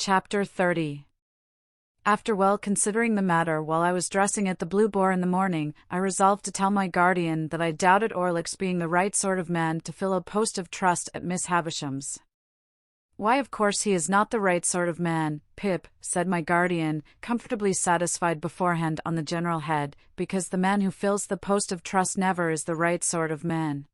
Chapter 30. After well considering the matter while I was dressing at the Blue Boar in the morning, I resolved to tell my guardian that I doubted Orlick's being the right sort of man to fill a post of trust at Miss Havisham's. "Why, of course he is not the right sort of man, Pip," said my guardian, comfortably satisfied beforehand on the general head, "because the man who fills the post of trust never is the right sort of man."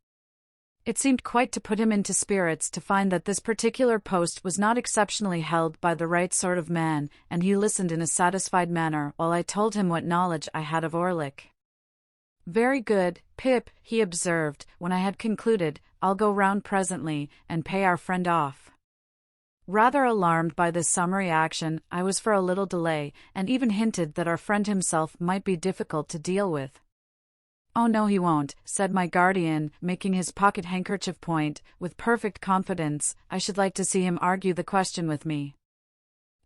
It seemed quite to put him into spirits to find that this particular post was not exceptionally held by the right sort of man, and he listened in a satisfied manner while I told him what knowledge I had of Orlick. "Very good, Pip," he observed, when I had concluded. "I'll go round presently, and pay our friend off." Rather alarmed by this summary action, I was for a little delay, and even hinted that our friend himself might be difficult to deal with. "Oh no, he won't," said my guardian, making his pocket handkerchief point, with perfect confidence. "I should like to see him argue the question with me."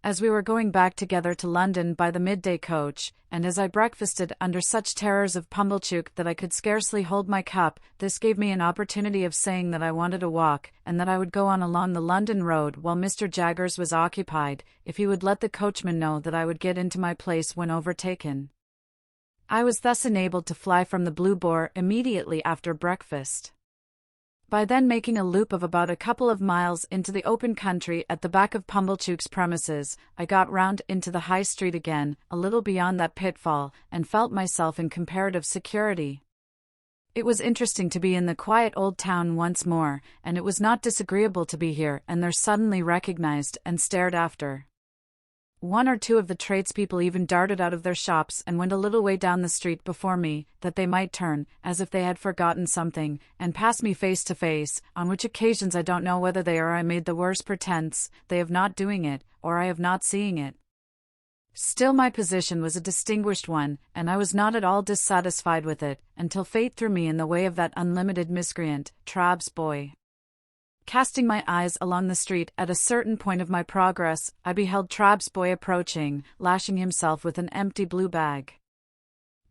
As we were going back together to London by the midday coach, and as I breakfasted under such terrors of Pumblechook that I could scarcely hold my cup, this gave me an opportunity of saying that I wanted a walk, and that I would go on along the London road while Mr. Jaggers was occupied, if he would let the coachman know that I would get into my place when overtaken. I was thus enabled to fly from the Blue Boar immediately after breakfast. By then making a loop of about a couple of miles into the open country at the back of Pumblechook's premises, I got round into the High Street again, a little beyond that pitfall, and felt myself in comparative security. It was interesting to be in the quiet old town once more, and it was not disagreeable to be here and there suddenly recognized and stared after. One or two of the tradespeople even darted out of their shops and went a little way down the street before me, that they might turn, as if they had forgotten something, and pass me face to face, on which occasions I don't know whether they or I made the worse pretence, they of not doing it, or I of not seeing it. Still my position was a distinguished one, and I was not at all dissatisfied with it, until fate threw me in the way of that unlimited miscreant, Trabb's boy. Casting my eyes along the street at a certain point of my progress, I beheld Trabb's boy approaching, lashing himself with an empty blue bag.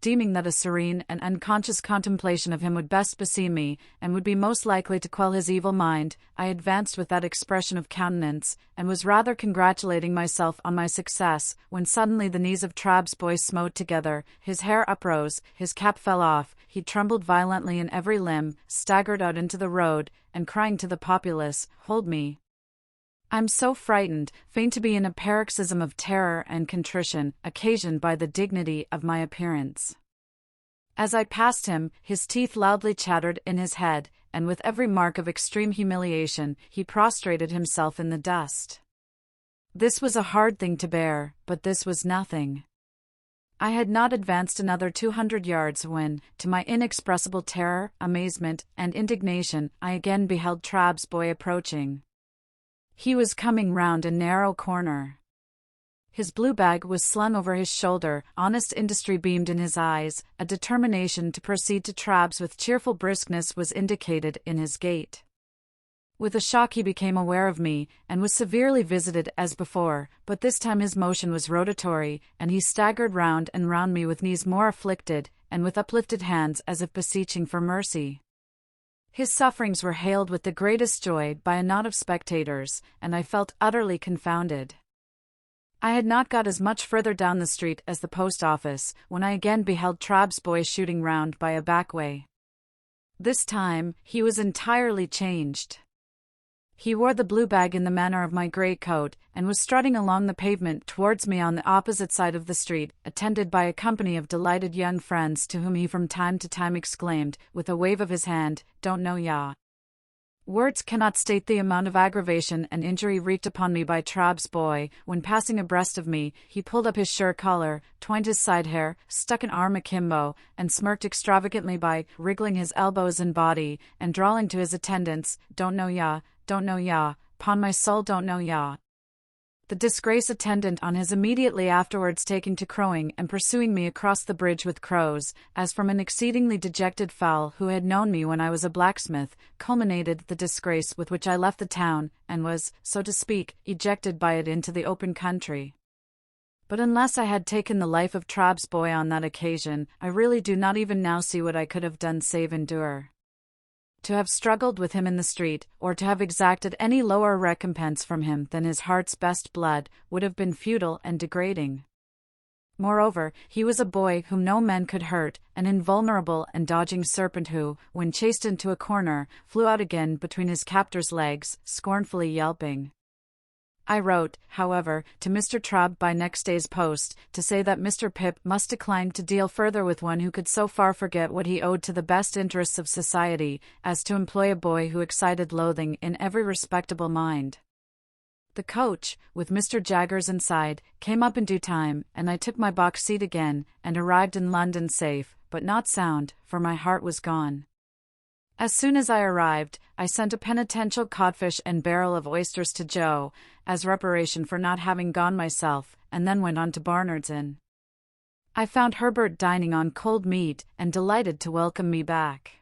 Deeming that a serene and unconscious contemplation of him would best beseem me, and would be most likely to quell his evil mind, I advanced with that expression of countenance, and was rather congratulating myself on my success, when suddenly the knees of Trabb's boy smote together, his hair uprose, his cap fell off, he trembled violently in every limb, staggered out into the road, and crying to the populace, "Hold me! I'm so frightened," feigned to be in a paroxysm of terror and contrition, occasioned by the dignity of my appearance. As I passed him, his teeth loudly chattered in his head, and with every mark of extreme humiliation, he prostrated himself in the dust. This was a hard thing to bear, but this was nothing. I had not advanced another 200 yards when, to my inexpressible terror, amazement, and indignation, I again beheld Trabb's boy approaching. He was coming round a narrow corner. His blue bag was slung over his shoulder, honest industry beamed in his eyes, a determination to proceed to Trabb's with cheerful briskness was indicated in his gait. With a shock he became aware of me, and was severely visited as before, but this time his motion was rotatory, and he staggered round and round me with knees more afflicted, and with uplifted hands as if beseeching for mercy. His sufferings were hailed with the greatest joy by a knot of spectators, and I felt utterly confounded. I had not got as much further down the street as the post office, when I again beheld Trabb's boy shooting round by a back way. This time, he was entirely changed. He wore the blue bag in the manner of my greatcoat, and was strutting along the pavement towards me on the opposite side of the street, attended by a company of delighted young friends to whom he from time to time exclaimed, with a wave of his hand, "Don't know ya." Words cannot state the amount of aggravation and injury wreaked upon me by Trabb's boy. When passing abreast of me, he pulled up his shirt collar, twined his side hair, stuck an arm akimbo, and smirked extravagantly by wriggling his elbows and body, and drawling to his attendants, "Don't know ya, don't know ya, 'pon my soul don't know ya." The disgrace attendant on his immediately afterwards taking to crowing and pursuing me across the bridge with crows, as from an exceedingly dejected fowl who had known me when I was a blacksmith, culminated the disgrace with which I left the town, and was, so to speak, ejected by it into the open country. But unless I had taken the life of Trabb's boy on that occasion, I really do not even now see what I could have done save endure. To have struggled with him in the street, or to have exacted any lower recompense from him than his heart's best blood, would have been futile and degrading. Moreover, he was a boy whom no man could hurt, an invulnerable and dodging serpent who, when chased into a corner, flew out again between his captor's legs, scornfully yelping. I wrote, however, to Mr. Trabb by next day's post, to say that Mr. Pip must decline to deal further with one who could so far forget what he owed to the best interests of society, as to employ a boy who excited loathing in every respectable mind. The coach, with Mr. Jaggers inside, came up in due time, and I took my box seat again, and arrived in London safe, but not sound, for my heart was gone. As soon as I arrived, I sent a penitential codfish and barrel of oysters to Joe, as reparation for not having gone myself, and then went on to Barnard's Inn. I found Herbert dining on cold meat, and delighted to welcome me back.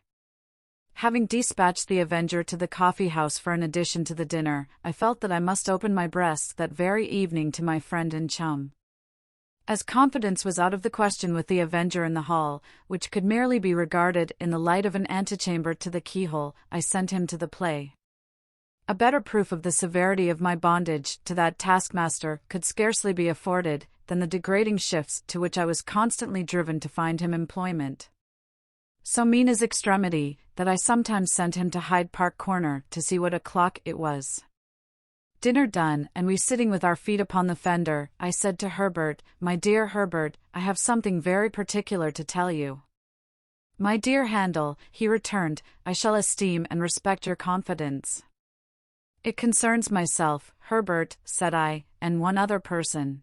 Having dispatched the Avenger to the coffee-house for an addition to the dinner, I felt that I must open my breast that very evening to my friend and chum. As confidence was out of the question with the Avenger in the hall, which could merely be regarded in the light of an antechamber to the keyhole, I sent him to the play. A better proof of the severity of my bondage to that taskmaster could scarcely be afforded than the degrading shifts to which I was constantly driven to find him employment. So mean is extremity, that I sometimes sent him to Hyde Park Corner to see what o'clock it was. Dinner done, and we sitting with our feet upon the fender, I said to Herbert, "My dear Herbert, I have something very particular to tell you." "My dear Handel," he returned, "I shall esteem and respect your confidence." "It concerns myself, Herbert," said I, "and one other person."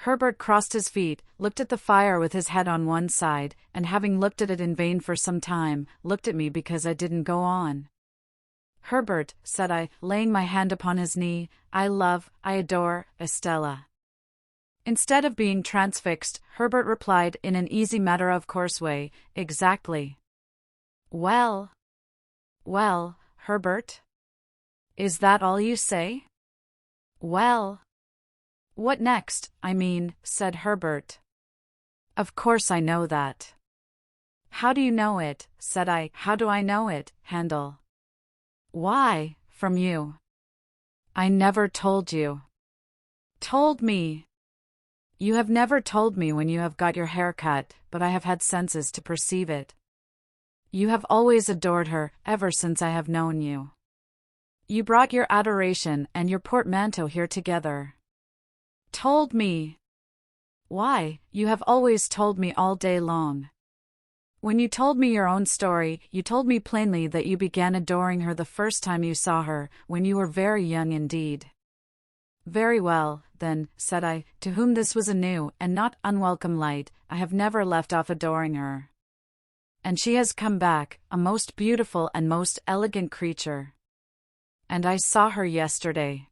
Herbert crossed his feet, looked at the fire with his head on one side, and having looked at it in vain for some time, looked at me because I didn't go on. "Herbert," said I, laying my hand upon his knee, "I adore Estella." Instead of being transfixed, Herbert replied in an easy matter-of-course way, "Exactly." Well, Herbert? Is that all you say?" "Well, what next, I mean," said Herbert. "Of course I know that." "How do you know it?" said I. "How do I know it, Handel?" "Why, from you." "I never told you." "Told me." "You have never told me when you have got your hair cut, but I have had senses to perceive it. You have always adored her, ever since I have known you. You brought your adoration and your portmanteau here together." "Told me." "Why, you have always told me all day long. When you told me your own story, you told me plainly that you began adoring her the first time you saw her, when you were very young indeed." "Very well, then," said I, to whom this was a new and not unwelcome light, "I have never left off adoring her. And she has come back, a most beautiful and most elegant creature. And I saw her yesterday.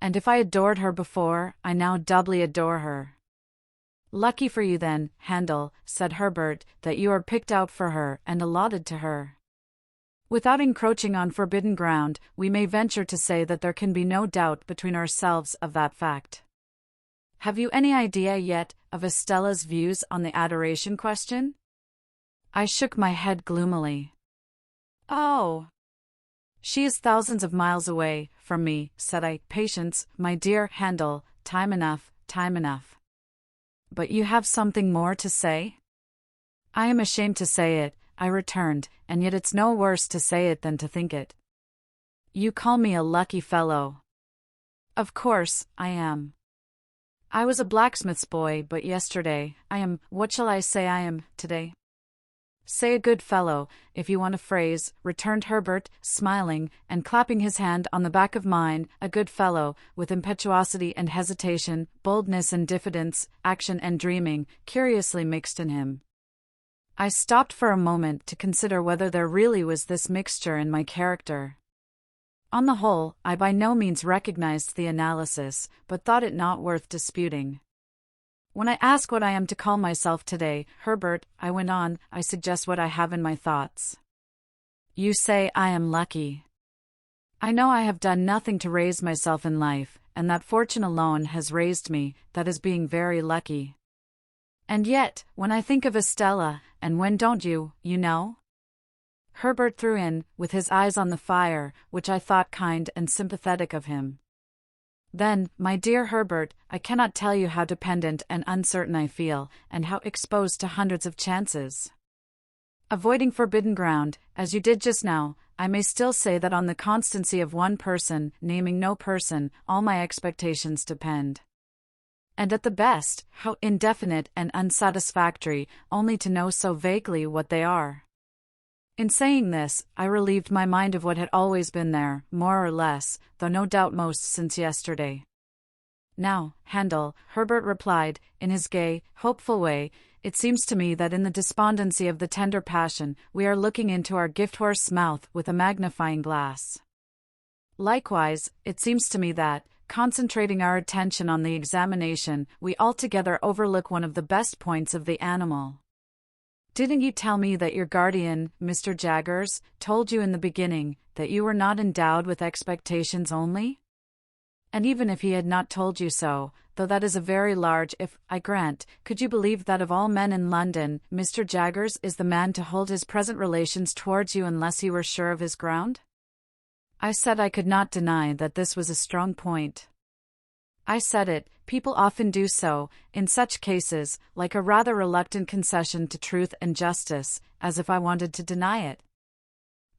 And if I adored her before, I now doubly adore her." "Lucky for you then, Handel," said Herbert, "that you are picked out for her and allotted to her. Without encroaching on forbidden ground, we may venture to say that there can be no doubt between ourselves of that fact. Have you any idea yet of Estella's views on the adoration question?" I shook my head gloomily. "Oh, she is thousands of miles away from me," said I. "Patience, my dear Handel, time enough, time enough." "But you have something more to say?" "I am ashamed to say it," I returned, "and yet it's no worse to say it than to think it." "You call me a lucky fellow." "Of course, I am. I was a blacksmith's boy but yesterday, what shall I say I am, today?" "Say a good fellow, if you want a phrase," returned Herbert, smiling, and clapping his hand on the back of mine, "a good fellow, with impetuosity and hesitation, boldness and diffidence, action and dreaming, curiously mixed in him." I stopped for a moment to consider whether there really was this mixture in my character. On the whole, I by no means recognized the analysis, but thought it not worth disputing. "When I ask what I am to call myself today, Herbert," I went on, "I suggest what I have in my thoughts. You say I am lucky. I know I have done nothing to raise myself in life, and that fortune alone has raised me, that is being very lucky. And yet, when I think of Estella, and when don't you, you know?" Herbert threw in, with his eyes on the fire, which I thought kind and sympathetic of him. Then, my dear Herbert, I cannot tell you how dependent and uncertain I feel, and how exposed to hundreds of chances. Avoiding forbidden ground, as you did just now, I may still say that on the constancy of one person, naming no person, all my expectations depend. And at the best, how indefinite and unsatisfactory, only to know so vaguely what they are. In saying this, I relieved my mind of what had always been there, more or less, though no doubt most since yesterday. Now, Handel, Herbert replied, in his gay, hopeful way, it seems to me that in the despondency of the tender passion, we are looking into our gift-horse's mouth with a magnifying glass. Likewise, it seems to me that, concentrating our attention on the examination, we altogether overlook one of the best points of the animal. Didn't you tell me that your guardian, Mr. Jaggers, told you in the beginning that you were not endowed with expectations only? And even if he had not told you so, though that is a very large if, I grant, could you believe that of all men in London, Mr. Jaggers is the man to hold his present relations towards you unless he were sure of his ground? I said I could not deny that this was a strong point. I said it, people often do so, in such cases, like a rather reluctant concession to truth and justice, as if I wanted to deny it.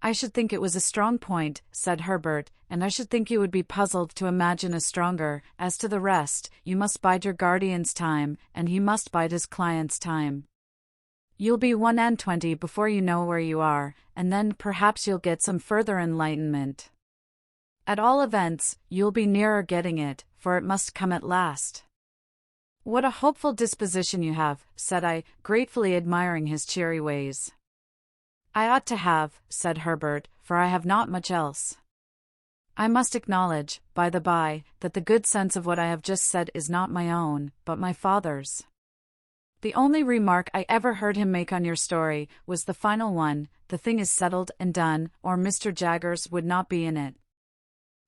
I should think it was a strong point, said Herbert, and I should think you would be puzzled to imagine a stronger. As to the rest, you must bide your guardian's time, and he must bide his client's time. You'll be 21 before you know where you are, and then perhaps you'll get some further enlightenment. At all events, you'll be nearer getting it, for it must come at last. What a hopeful disposition you have, said I, gratefully admiring his cheery ways. I ought to have, said Herbert, for I have not much else. I must acknowledge, by the by, that the good sense of what I have just said is not my own, but my father's. The only remark I ever heard him make on your story was the final one, the thing is settled and done, or Mr. Jaggers would not be in it.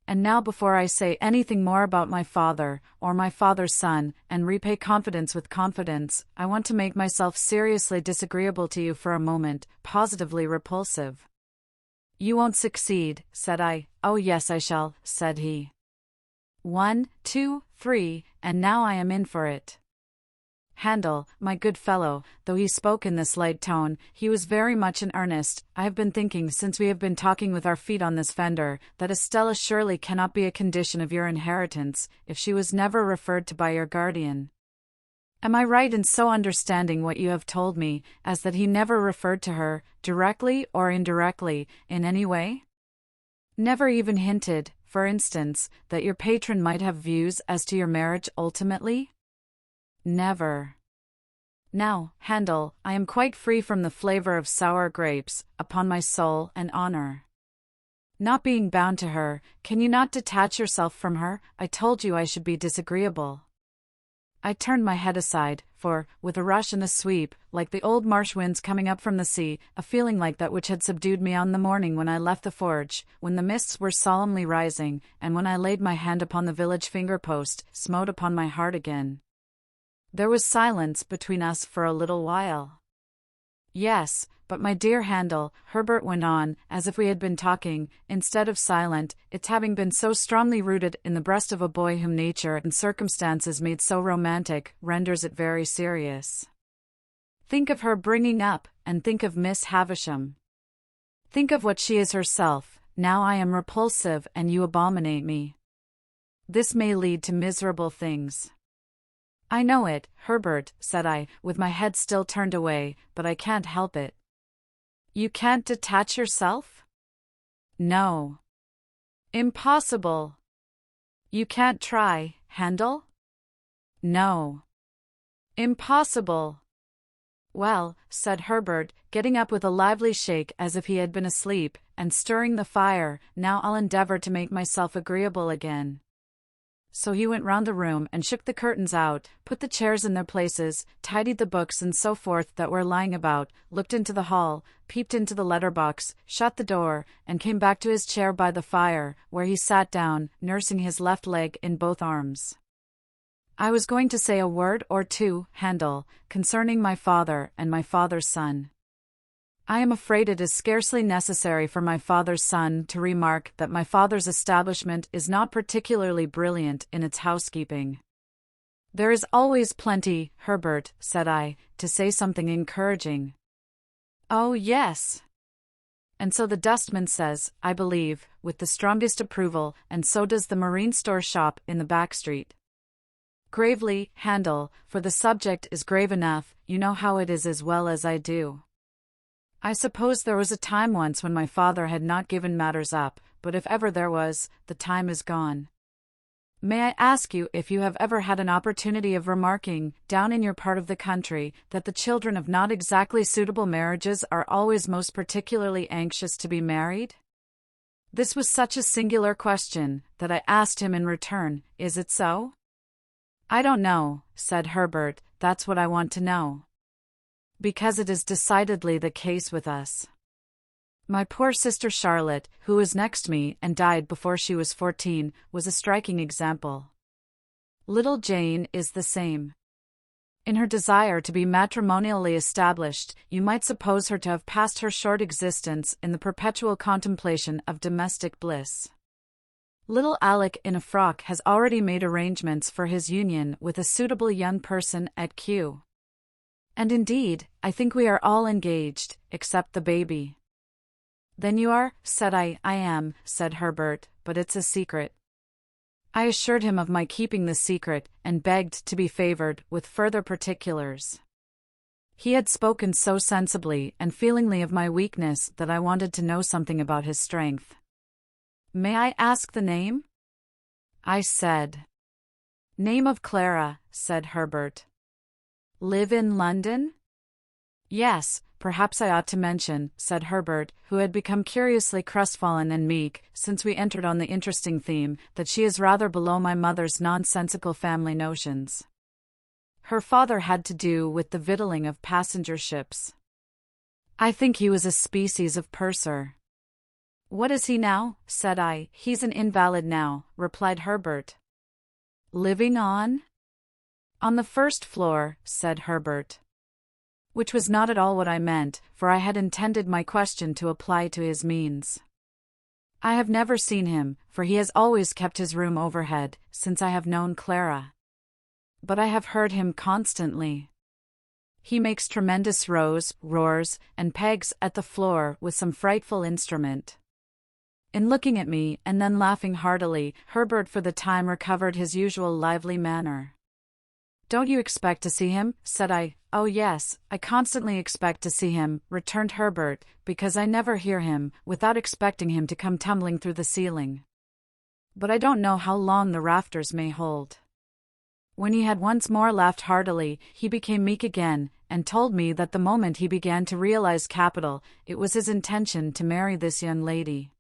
And now before I say anything more about my father, or my father's son, and repay confidence with confidence, I want to make myself seriously disagreeable to you for a moment, positively repulsive. You won't succeed, said I. Oh yes I shall, said he. 1, 2, 3, and now I am in for it. Handel, my good fellow, though he spoke in this light tone, he was very much in earnest. I have been thinking since we have been talking with our feet on this fender, that Estella surely cannot be a condition of your inheritance, if she was never referred to by your guardian. Am I right in so understanding what you have told me, as that he never referred to her, directly or indirectly, in any way? Never even hinted, for instance, that your patron might have views as to your marriage ultimately? Never. Now, Handel, I am quite free from the flavor of sour grapes, upon my soul and honor. Not being bound to her, can you not detach yourself from her? I told you I should be disagreeable. I turned my head aside, for, with a rush and a sweep, like the old marsh winds coming up from the sea, a feeling like that which had subdued me on the morning when I left the forge, when the mists were solemnly rising, and when I laid my hand upon the village finger-post, smote upon my heart again. There was silence between us for a little while. Yes, but my dear Handel, Herbert went on, as if we had been talking, instead of silent, its having been so strongly rooted in the breast of a boy whom nature and circumstances made so romantic, renders it very serious. Think of her bringing up, and think of Miss Havisham. Think of what she is herself. Now I am repulsive and you abominate me. This may lead to miserable things. I know it, Herbert, said I, with my head still turned away, but I can't help it. You can't detach yourself? No. Impossible. You can't try, Handel? No. Impossible. Well, said Herbert, getting up with a lively shake as if he had been asleep, and stirring the fire, now I'll endeavor to make myself agreeable again. So he went round the room and shook the curtains out, put the chairs in their places, tidied the books and so forth that were lying about, looked into the hall, peeped into the letter-box, shut the door, and came back to his chair by the fire, where he sat down, nursing his left leg in both arms. I was going to say a word or two, Handel, concerning my father and my father's son. I am afraid it is scarcely necessary for my father's son to remark that my father's establishment is not particularly brilliant in its housekeeping. There is always plenty, Herbert, said I, to say something encouraging. Oh, yes. And so the dustman says, I believe, with the strongest approval, and so does the marine store shop in the back street. Gravely, Handel, for the subject is grave enough, you know how it is as well as I do. I suppose there was a time once when my father had not given matters up, but if ever there was, the time is gone. May I ask you if you have ever had an opportunity of remarking, down in your part of the country, that the children of not exactly suitable marriages are always most particularly anxious to be married? This was such a singular question, that I asked him in return, is it so? I don't know, said Herbert, that's what I want to know. Because it is decidedly the case with us. My poor sister Charlotte, who was next me and died before she was 14, was a striking example. Little Jane is the same. In her desire to be matrimonially established, you might suppose her to have passed her short existence in the perpetual contemplation of domestic bliss. Little Alec in a frock has already made arrangements for his union with a suitable young person at Kew. And indeed, I think we are all engaged, except the baby. Then you are, said I. I am, said Herbert, but it's a secret. I assured him of my keeping the secret, and begged to be favored with further particulars. He had spoken so sensibly and feelingly of my weakness that I wanted to know something about his strength. May I ask the name? I said. Name of Clara, said Herbert. Live in London? Yes, perhaps I ought to mention, said Herbert, who had become curiously crestfallen and meek, since we entered on the interesting theme, that she is rather below my mother's nonsensical family notions. Her father had to do with the victualling of passenger ships. I think he was a species of purser. What is he now? Said I. He's an invalid now, replied Herbert. Living on? On the first floor, said Herbert. Which was not at all what I meant, for I had intended my question to apply to his means. I have never seen him, for he has always kept his room overhead, since I have known Clara. But I have heard him constantly. He makes tremendous roars, and pegs at the floor with some frightful instrument. In looking at me and then laughing heartily, Herbert for the time recovered his usual lively manner. Don't you expect to see him? Said I. Oh yes, I constantly expect to see him, returned Herbert, because I never hear him, without expecting him to come tumbling through the ceiling. But I don't know how long the rafters may hold. When he had once more laughed heartily, he became meek again, and told me that the moment he began to realize capital, it was his intention to marry this young lady.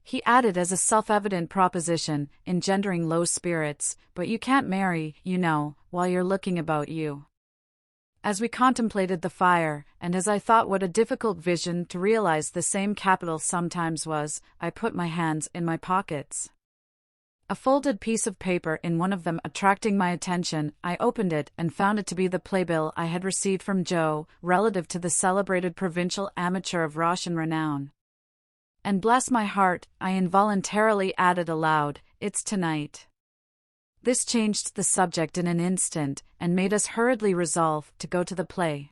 He added as a self-evident proposition, engendering low spirits, but you can't marry, you know, while you're looking about you. As we contemplated the fire, and as I thought what a difficult vision to realize the same capital sometimes was, I put my hands in my pockets. A folded piece of paper in one of them attracting my attention, I opened it and found it to be the playbill I had received from Joe, relative to the celebrated provincial amateur of Russian renown. And bless my heart, I involuntarily added aloud, it's tonight. This changed the subject in an instant, and made us hurriedly resolve to go to the play.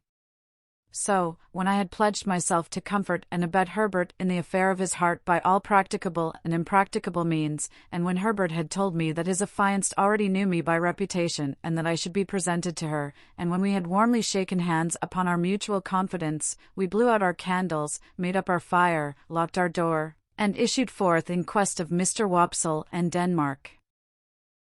So, when I had pledged myself to comfort and abet Herbert in the affair of his heart by all practicable and impracticable means, and when Herbert had told me that his affianced already knew me by reputation and that I should be presented to her, and when we had warmly shaken hands upon our mutual confidence, we blew out our candles, made up our fire, locked our door, and issued forth in quest of Mr. Wopsle and Denmark.